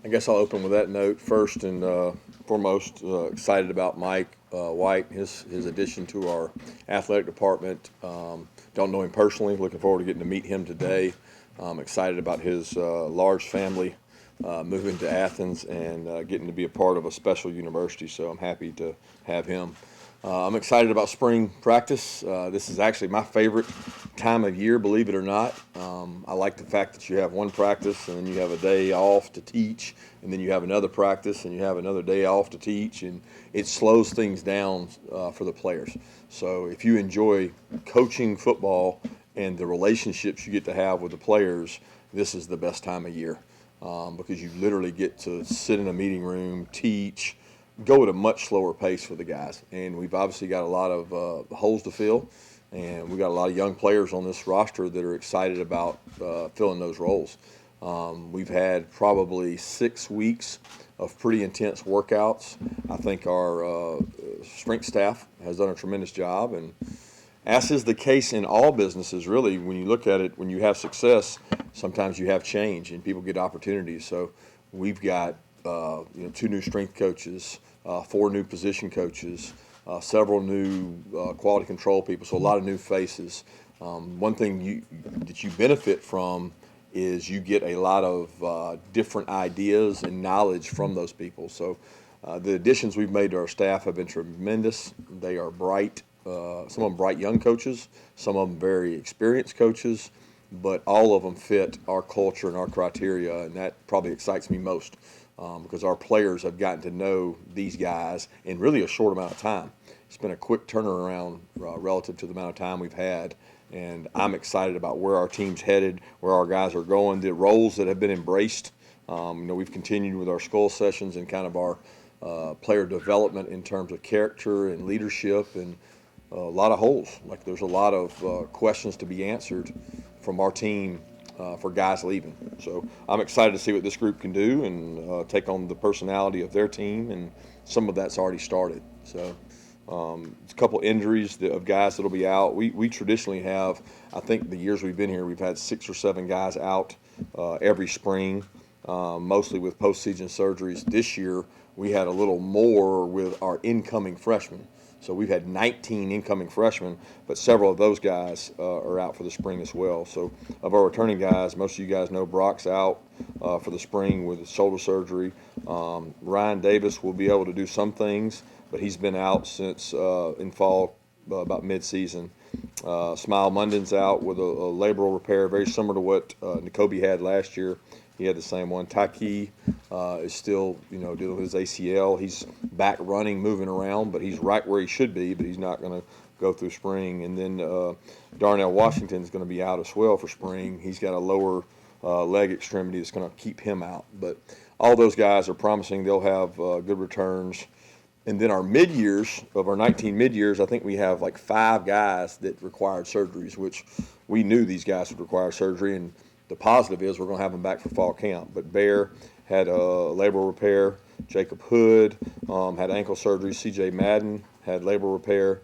I guess I'll open with that note first and foremost. Excited about Mike White, his addition to our athletic department. Don't know him personally. Looking forward to getting to meet him today. I'm excited about his large family moving to Athens and getting to be a part of a special university. So I'm happy to have him. I'm excited about spring practice. This is actually my favorite time of year, believe it or not. I like the fact that you have one practice and then you have a day off to teach, and then you have another practice and you have another day off to teach, and it slows things down for the players. So if you enjoy coaching football and the relationships you get to have with the players, this is the best time of year because you literally get to sit in a meeting room, teach, go at a much slower pace for the guys. And we've obviously got a lot of holes to fill, and we've got a lot of young players on this roster that are excited about filling those roles. We've had probably 6 weeks of pretty intense workouts. I think our strength staff has done a tremendous job, and as is the case in all businesses, really, when you look at it, when you have success, sometimes you have change and people get opportunities. So we've got 2 new strength coaches, 4 new position coaches, several new quality control people, so a lot of new faces. One thing that you benefit from is you get a lot of different ideas and knowledge from those people. So the additions we've made to our staff have been tremendous. They are bright, some of them bright young coaches, some of them very experienced coaches, but all of them fit our culture and our criteria, and that probably excites me most. Because our players have gotten to know these guys in really a short amount of time. It's been a quick turnaround relative to the amount of time we've had, and I'm excited about where our team's headed, where our guys are going, the roles that have been embraced. We've continued with our skull sessions and kind of our player development in terms of character and leadership, and a lot of holes. Like there's a lot of questions to be answered from our team for guys leaving. So I'm excited to see what this group can do and take on the personality of their team, and some of that's already started. So it's a couple injuries of guys that'll be out. We traditionally have, I think the years we've been here, we've had 6 or 7 guys out every spring, mostly with postseason surgeries. This year we had a little more with our incoming freshmen. So we've had 19 incoming freshmen, but several of those guys are out for the spring as well. So of our returning guys, most of you guys know Brock's out for the spring with shoulder surgery. Ryan Davis will be able to do some things, but he's been out since in fall, about mid-season. Smile Munden's out with a labral repair, very similar to what N'Kobe had last year. He had the same one. Taki is still, dealing with his ACL. He's back running, moving around, but he's right where he should be, but he's not going to go through spring. And then Darnell Washington is going to be out as well for spring. He's got a lower leg extremity that's going to keep him out. But all those guys are promising they'll have good returns. And then our mid-years, of our 19 mid-years, I think we have like 5 guys that required surgeries, which we knew these guys would require surgery, and the positive is we're going to have them back for fall camp. But Bear had a labral repair. Jacob Hood had ankle surgery. C.J. Madden had labral repair.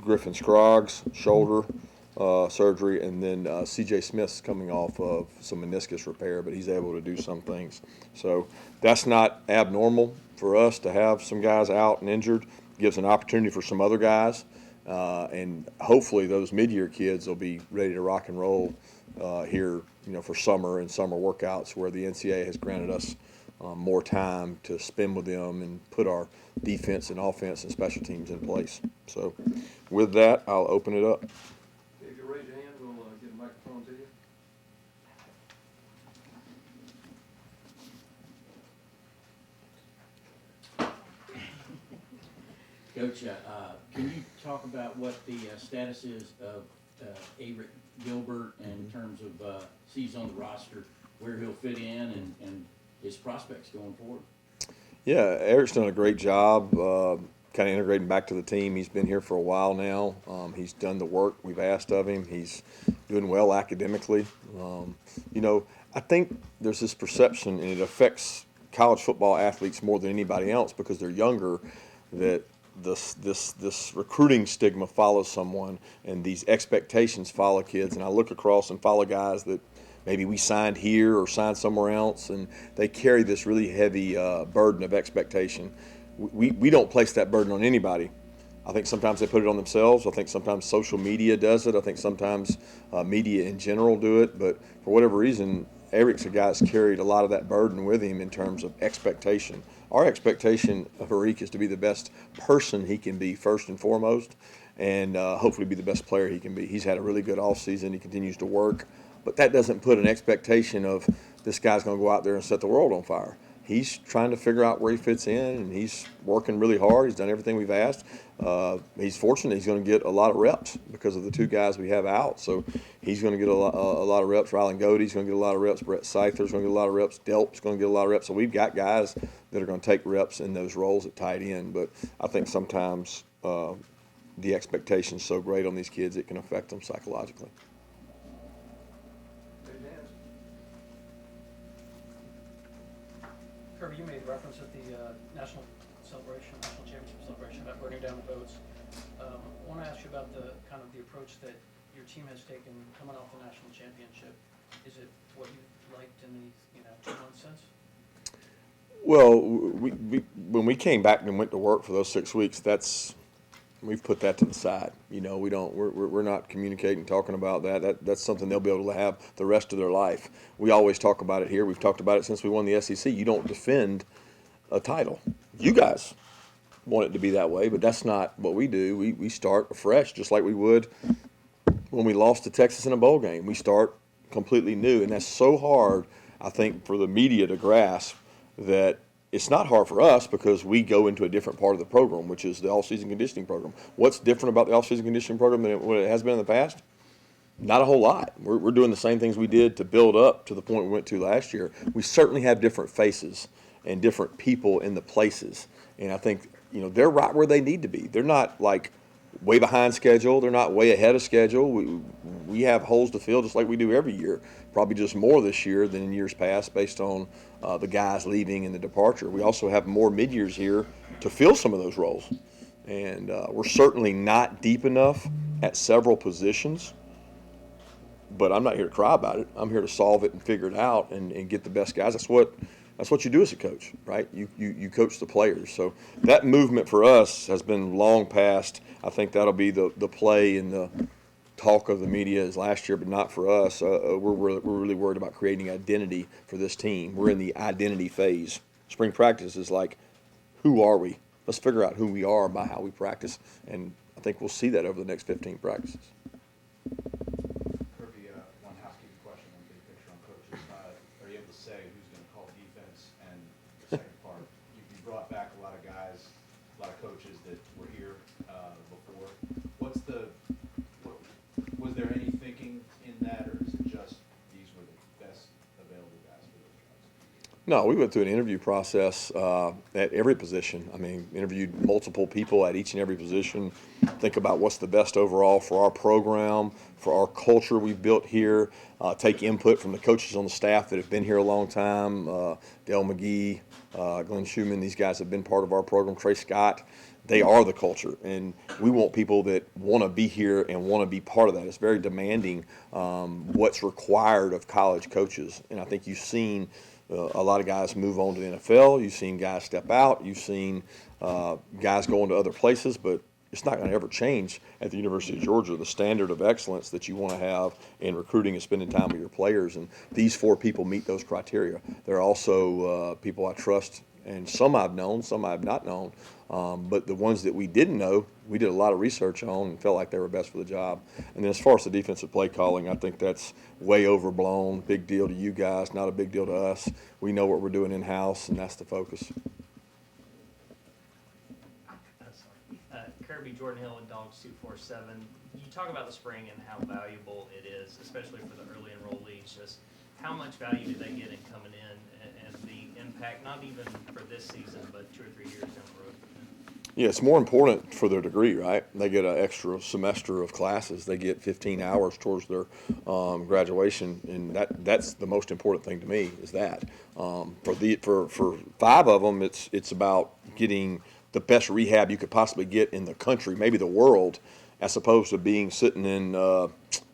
Griffin Scroggs, shoulder surgery. And then C.J. Smith's coming off of some meniscus repair, but he's able to do some things. So that's not abnormal for us to have some guys out and injured. Gives an opportunity for some other guys. And hopefully those mid-year kids will be ready to rock and roll here, for summer and summer workouts, where the NCAA has granted us more time to spend with them and put our defense and offense and special teams in place. So with that, I'll open it up. If you raise your hand, we'll get a microphone to you. Coach, can you talk about what the status is of Averitt Gilbert in terms of he's on the roster, where he'll fit in, and his prospects going forward? Yeah, Eric's done a great job kind of integrating back to the team. He's been here for a while now. He's done the work we've asked of him. He's doing well academically. I think there's this perception, and it affects college football athletes more than anybody else because they're younger, that this recruiting stigma follows someone, and these expectations follow kids. And I look across and follow guys that maybe we signed here or signed somewhere else, and they carry this really heavy burden of expectation. We don't place that burden on anybody. I think sometimes they put it on themselves. I think sometimes social media does it. I think sometimes media in general do it. But for whatever reason, Averitt's a guy that's carried a lot of that burden with him in terms of expectation. Our expectation of Averitt is to be the best person he can be first and foremost, and hopefully be the best player he can be. He's had a really good offseason. He continues to work. But that doesn't put an expectation of this guy's going to go out there and set the world on fire. He's trying to figure out where he fits in, and he's working really hard. He's done everything we've asked. He's fortunate he's going to get a lot of reps because of the two guys we have out. So he's going to get a lot of reps. Rylan Godey's going to get a lot of reps. Brett Seither's going to get a lot of reps. Delp's going to get a lot of reps. So we've got guys that are going to take reps in those roles at tight end. But I think sometimes the expectation's so great on these kids it can affect them psychologically. Kirby, you made reference at the national championship celebration about burning down the boats. I want to ask you about the kind of the approach that your team has taken coming off the national championship. Is it what you liked in the 2 months since? Well, when we came back and went to work for those 6 weeks, we've put that to the side. We're not communicating, talking about that. That's something they'll be able to have the rest of their life. We always talk about it here. We've talked about it since we won the SEC. You don't defend a title. You guys want it to be that way, but that's not what we do. We start afresh, just like we would when we lost to Texas in a bowl game. We start completely new, and that's so hard, I think, for the media to grasp that. It's not hard for us because we go into a different part of the program, which is the off-season conditioning program. What's different about the off-season conditioning program than what it has been in the past? Not a whole lot. We're doing the same things we did to build up to the point we went to last year. We certainly have different faces and different people in the places, and I think they're right where they need to be. They're not like way behind schedule. They're not way ahead of schedule. We have holes to fill just like we do every year. Probably just more this year than in years past based on the guys leaving and the departure. We also have more mid-years here to fill some of those roles. And we're certainly not deep enough at several positions, but I'm not here to cry about it. I'm here to solve it and figure it out and get the best guys. That's what you do as a coach, right? You coach the players. So that movement for us has been long past. I think that'll be the play and the talk of the media as last year, but not for us. We're really worried about creating identity for this team. We're in the identity phase. Spring practice is like, who are we? Let's figure out who we are by how we practice, and I think we'll see that over the next 15 practices. Kirby, one housekeeping question, one big picture on coaches. Are you able to say who's going to call defense? And the second part, you brought back a lot of guys, a lot of coaches that were here before. Was there any thinking in that, or is it just these were the best available guys for those jobs? No, we went through an interview process at every position. I mean, interviewed multiple people at each and every position. Think about what's the best overall for our program, for our culture we've built here. Take input from the coaches on the staff that have been here a long time. Dale McGee, Glenn Schumann, these guys have been part of our program. Trey Scott. They are the culture, and we want people that want to be here and want to be part of that. It's very demanding what's required of college coaches, and I think you've seen a lot of guys move on to the NFL. You've seen guys step out. You've seen guys go into other places, but it's not going to ever change at the University of Georgia, the standard of excellence that you want to have in recruiting and spending time with your players. And these 4 people meet those criteria. They're also people I trust, and some I've known, some I've not known. But the ones that we didn't know, we did a lot of research on and felt like they were best for the job. And then as far as the defensive play calling, I think that's way overblown. Big deal to you guys, not a big deal to us. We know what we're doing in-house, and that's the focus. Kirby, Jordan Hill at DAWGSTRUCTION. You talk about the spring and how valuable it is, especially for the early enrollees. Just how much value do they get in coming in and the impact, not even for this season, but 2 or 3 years down the road? Yeah, it's more important for their degree, right? They get an extra semester of classes. They get 15 hours towards their graduation, and that's the most important thing to me is that. For 5 of them, it's about getting the best rehab you could possibly get in the country, maybe the world, as opposed to being sitting in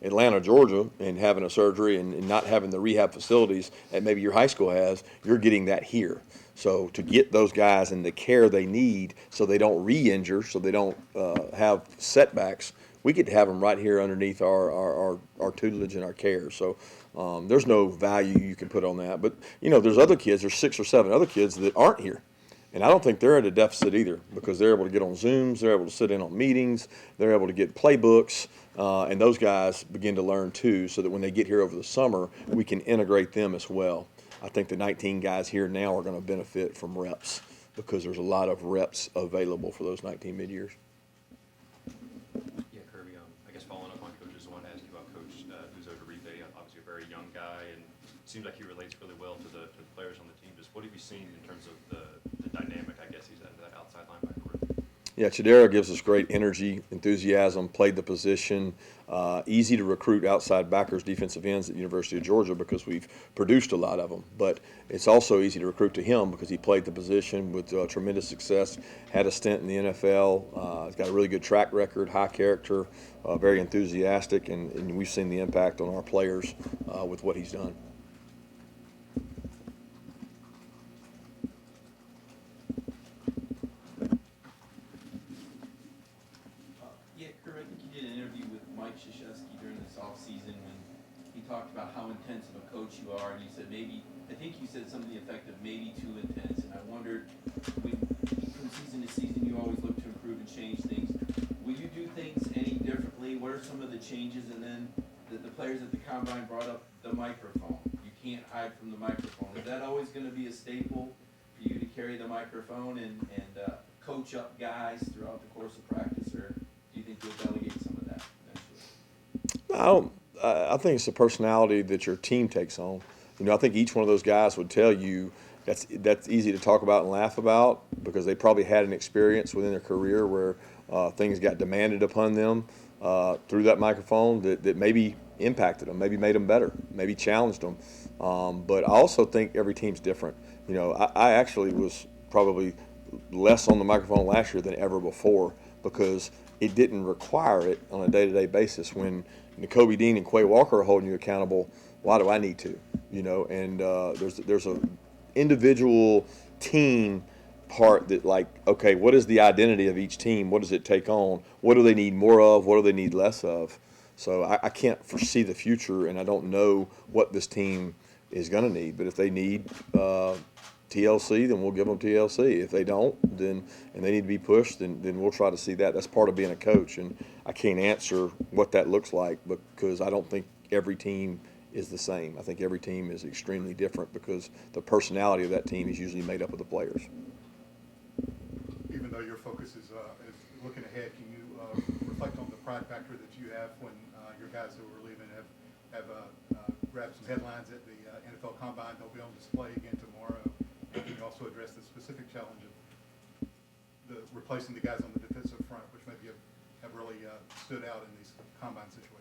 Atlanta, Georgia, and having a surgery and not having the rehab facilities that maybe your high school has. You're getting that here. So to get those guys in the care they need so they don't re-injure, so they don't have setbacks, we get to have them right here underneath our tutelage and our care. So there's no value you can put on that. But, there's other kids, there's 6 or 7 other kids that aren't here. And I don't think they're at a deficit either, because they're able to get on Zooms, they're able to sit in on meetings, they're able to get playbooks, and those guys begin to learn too, so that when they get here over the summer, we can integrate them as well. I think the 19 guys here now are going to benefit from reps, because there's a lot of reps available for those 19 mid-years. Yeah, Kirby, I guess following up on coaches, I wanted to ask you about Coach Uribe, obviously a very young guy, and it seems like he relates really well to the players on the team. Just what have you seen in terms of the dynamic, I guess, he's at that outside linebacker room? Yeah, Chidera gives us great energy, enthusiasm, played the position, easy to recruit outside backers, defensive ends at the University of Georgia because we've produced a lot of them. But it's also easy to recruit to him because he played the position with tremendous success, had a stint in the NFL, he's got a really good track record, high character, very enthusiastic, and we've seen the impact on our players with what he's done. Talked about how intense of a coach you are, and you said I think you said something effective, maybe too intense, and I wondered, from season to season, you always look to improve and change things. Will you do things any differently? What are some of the changes? And then the players at the Combine brought up the microphone. You can't hide from the microphone. Is that always going to be a staple for you to carry the microphone and coach up guys throughout the course of practice, or do you think you'll delegate some of that eventually? I think it's the personality that your team takes on. I think each one of those guys would tell you that's easy to talk about and laugh about because they probably had an experience within their career where things got demanded upon them through that microphone that maybe impacted them, maybe made them better, maybe challenged them. But I also think every team's different. I actually was probably less on the microphone last year than ever before because it didn't require it on a day-to-day basis. When Kobe Dean and Quay Walker are holding you accountable, why do I need to? And there's a individual team part that, like, okay, what is the identity of each team? What does it take on? What do they need more of? What do they need less of? So I can't foresee the future, and I don't know what this team is going to need. But if they need TLC, then we'll give them TLC. If they don't, and they need to be pushed, then we'll try to see that. That's part of being a coach, and I can't answer what that looks like because I don't think every team is the same. I think every team is extremely different because the personality of that team is usually made up of the players. Even though your focus is looking ahead, can you reflect on the pride factor that you have when your guys who are leaving have grabbed some headlines at the NFL Combine? They'll be on display again tomorrow. And can you also address the specific challenge of replacing the guys on the defensive front, which maybe have really stood out in these Combine situations?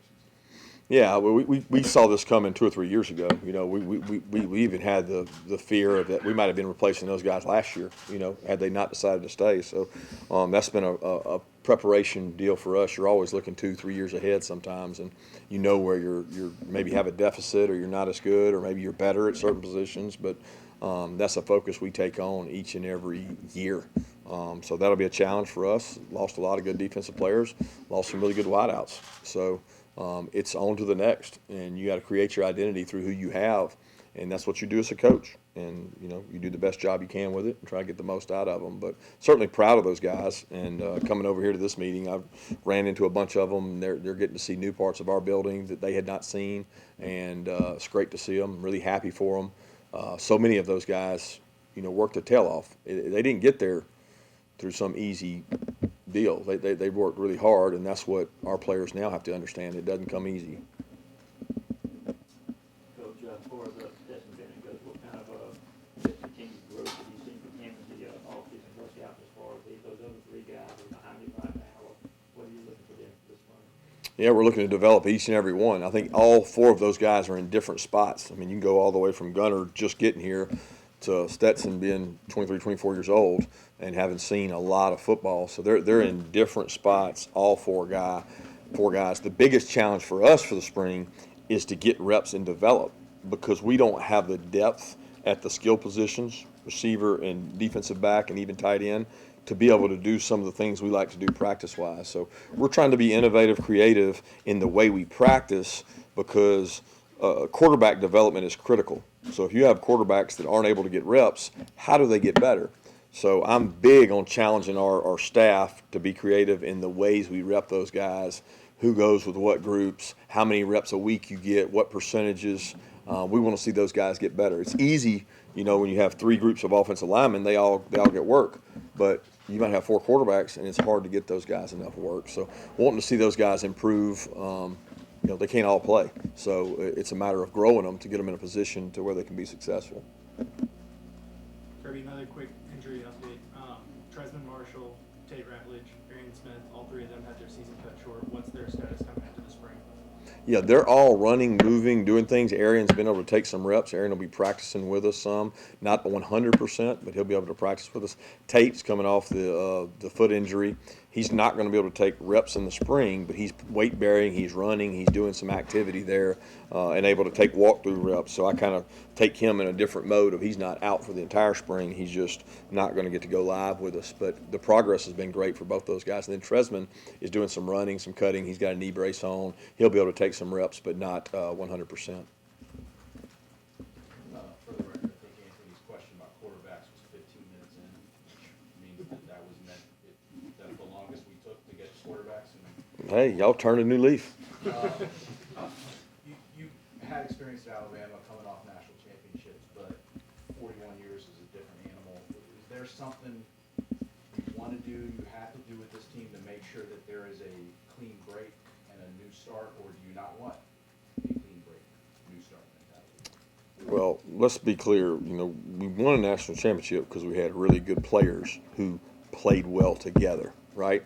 Yeah, well, we saw this coming 2 or 3 years ago. We even had the fear of that we might have been replacing those guys last year, had they not decided to stay. So that's been a preparation deal for us. You're always looking 2-3 years ahead sometimes, and where you're maybe have a deficit or you're not as good or maybe you're better at certain positions. But that's a focus we take on each and every year. So that'll be a challenge for us. Lost a lot of good defensive players, lost some really good wideouts. So it's on to the next, and you got to create your identity through who you have, and that's what you do as a coach. And you do the best job you can with it and try to get the most out of them. But certainly proud of those guys. And coming over here to this meeting, I've ran into a bunch of them. They're getting to see new parts of our building that they had not seen, and it's great to see them. Really happy for them. So many of those guys, worked their tail off. They didn't get there through some easy deal. They worked really hard, and that's what our players now have to understand. It doesn't come easy. Coach, for the Stetson Bennett goes, what kind of continued growth have you seen from him in the offseason? What's out as far as those other 3 guys are behind him right now? What are you looking for them this month? Yeah, we're looking to develop each and every one. I think all 4 of those guys are in different spots. I mean, you can go all the way from Gunner just getting here to Stetson being 23, 24 years old and having seen a lot of football. So they're in different spots, all four guys. The biggest challenge for us for the spring is to get reps and develop, because we don't have the depth at the skill positions, receiver and defensive back and even tight end, to be able to do some of the things we like to do practice-wise. So we're trying to be innovative, creative in the way we practice, because quarterback development is critical. So if you have quarterbacks that aren't able to get reps, how do they get better? So I'm big on challenging our staff to be creative in the ways we rep those guys, who goes with what groups, how many reps a week you get, what percentages. We want to see those guys get better. It's easy, when you have 3 groups of offensive linemen, they all get work. But you might have 4 quarterbacks, and it's hard to get those guys enough work. So wanting to see those guys improve. They can't all play. So it's a matter of growing them to get them in a position to where they can be successful. Kirby, another quick injury update. Tresman Marshall, Tate Ratledge, Arian Smith, all 3 of them had their season cut short. What's their status coming into the spring? Yeah, they're all running, moving, doing things. Arian's been able to take some reps. Arian will be practicing with us some, not 100%, but he'll be able to practice with us. Tate's coming off the foot injury. He's not going to be able to take reps in the spring, but he's weight bearing, he's running, he's doing some activity there, and able to take walkthrough reps. So I kind of take him in a different mode of he's not out for the entire spring. He's just not going to get to go live with us. But the progress has been great for both those guys. And then Tresman is doing some running, some cutting. He's got a knee brace on. He'll be able to take some reps, but not 100%. For the record, I think Anthony's question about quarterbacks was 15 minutes in, which means that was meant, that's the longest we took to get quarterbacks. And Hey, y'all turned a new leaf. you had experience at Alabama coming off national championships, but 41 years is a different animal. Is there something you want to do, you have to do with this team to make sure that there is a clean break and a new start, or do you not want a clean break, new start mentality? Well, let's be clear. We won a national championship because we had really good players who played well together, right?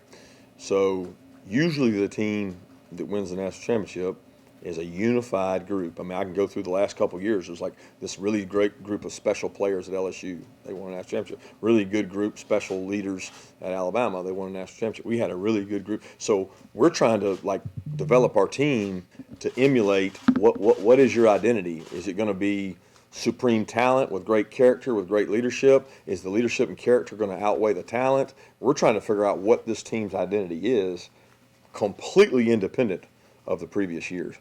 So usually the team that wins the national championship is a unified group. I mean, I can go through the last couple of years. There's like this really great group of special players at LSU. They won a national championship. Really good group, special leaders at Alabama. They won a national championship. We had a really good group. So we're trying to develop our team to emulate what is your identity? Is it going to be supreme talent with great character, with great leadership? Is the leadership and character going to outweigh the talent? We're trying to figure out what this team's identity is, completely independent of the previous years.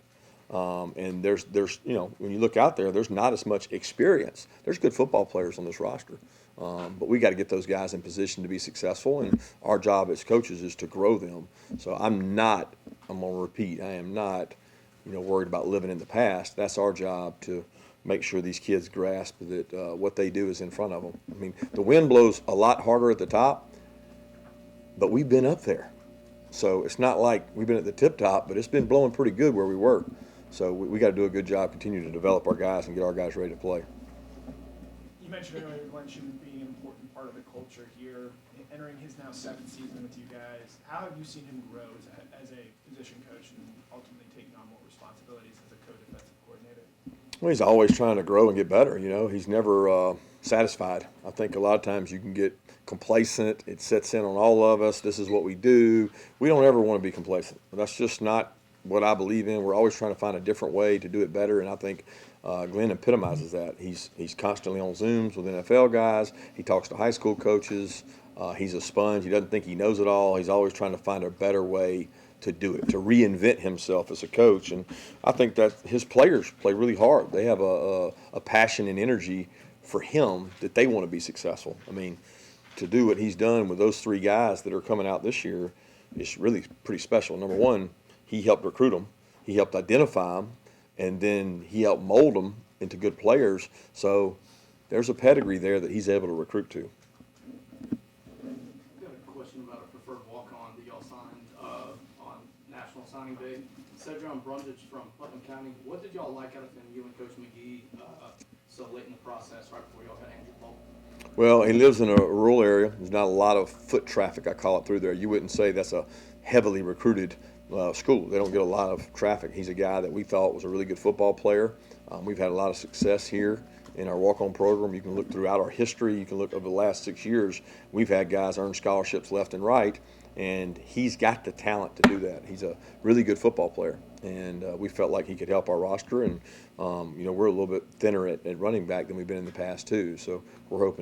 And there's when you look out there, there's not as much experience. There's good football players on this roster, but we got to get those guys in position to be successful, and our job as coaches is to grow them. So I'm going to repeat, I am not, worried about living in the past. That's our job, to make sure these kids grasp that what they do is in front of them. I mean, the wind blows a lot harder at the top, but we've been up there. So it's not like we've been at the tip top, but it's been blowing pretty good where we were. So we got to do a good job, continue to develop our guys and get our guys ready to play. You mentioned earlier Glenn Schumann being an important part of the culture here, entering his now 7th season with you guys. How have you seen him grow as a position coach and ultimately taking on more responsibilities as a co-defensive coordinator? Well, he's always trying to grow and get better. He's never satisfied. I think a lot of times you can get complacent. It sets in on all of us. This is what we do. We don't ever want to be complacent. That's just not what I believe in. We're always trying to find a different way to do it better, and I think Glenn epitomizes that. He's constantly on Zooms with NFL guys. He talks to high school coaches. He's a sponge. He doesn't think he knows it all. He's always trying to find a better way to do it, to reinvent himself as a coach. And I think that his players play really hard. They have a passion and energy for him that they want to be successful. I mean, to do what he's done with those 3 guys that are coming out this year is really pretty special. Number one, he helped recruit them. He helped identify them. And then he helped mold them into good players. So there's a pedigree there that he's able to recruit to. I've got a question about a preferred walk-on that y'all signed on National Signing Day. Cedron Brundage from Putnam County. What did y'all like out of him, you and Coach McGee, so late in the process, right before y'all got Andrew Paul? Well, he lives in a rural area. There's not a lot of foot traffic, I call it, through there. You wouldn't say that's a heavily recruited school. They don't get a lot of traffic. He's a guy that we thought was a really good football player. We've had a lot of success here in our walk-on program. You can look throughout our history. You can look over the last 6 years. We've had guys earn scholarships left and right, and he's got the talent to do that. He's a really good football player, and we felt like he could help our roster. And we're a little bit thinner at running back than we've been in the past too. So we're hoping